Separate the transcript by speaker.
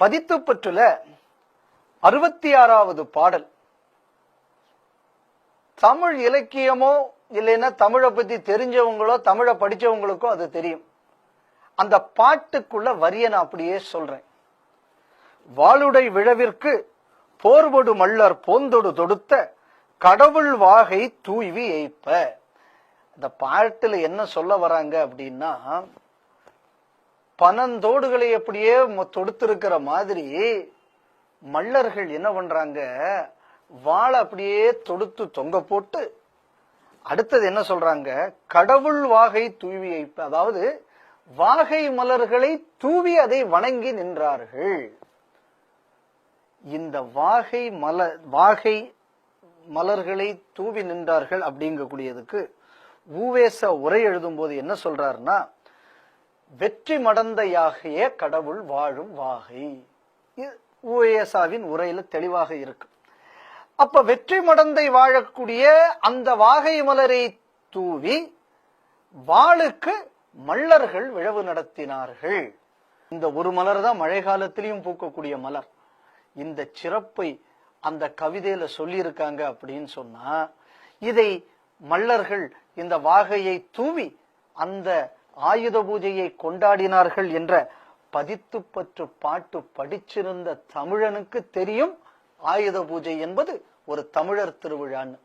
Speaker 1: பதித்துப்பற்றுல 66வது பாடல். தமிழ் இலக்கியமோ இல்லைன்னா தமிழை பத்தி தெரிஞ்சவங்களோ தமிழை படிச்சவங்களுக்கோ அது தெரியும். அந்த பாட்டுக்குள்ள வரிய நான் அப்படியே சொல்றேன். வாளுடை விழவிற்கு போர்வடு மல்லர் போந்தொடு தொடுத்த கடவுள் வாகை தூய்வி எய்ப்ப. இந்த பாட்டுல என்ன சொல்ல வராங்க அப்படின்னா, பனந்தோடுகளை அப்படியே தொடுத்திருக்கிற மாதிரி மல்லர்கள் என்ன பண்றாங்க, வாழை அப்படியே தொடுத்து தொங்க போட்டு அடுத்தது என்ன சொல்றாங்க, கடவுள் வாகை தூவி எய்ப்ப. அதாவது வாகை மலர்களை தூவி அதை வணங்கி நின்றார்கள். இந்த வாகை மலர்களை தூவி நின்றார்கள் அப்படிங்கக்கூடியதுக்கு ஊவேச உரை எழுதும் போது என்ன சொல்றாருன்னா, வெற்றி மடந்தையாகிய கடவுள் வாழும் வாகை. ஊவேசாவின் உரையில தெளிவாக இருக்கு. அப்ப வெற்றி மடந்தை வாழக்கூடிய அந்த வாகை மலரை தூவி வாளுக்கு மல்லர்கள் விழவு நடத்தினார்கள். இந்த ஒரு மலர் தான் மழை காலத்திலையும் பூக்கக்கூடிய மலர். இந்த சிறப்பை அந்த கவிதையில சொல்லி இருக்காங்க அப்படின்னு சொன்னா, இதை மல்லர்கள் இந்த வாகையை தூவி அந்த ஆயுத பூஜையை கொண்டாடினார்கள் என்ற பதித்துப்பற்று பாட்டு படிச்சிருந்த தமிழனுக்கு தெரியும் ஆயுத பூஜை என்பது ஒரு தமிழர் திருவிழான்னு.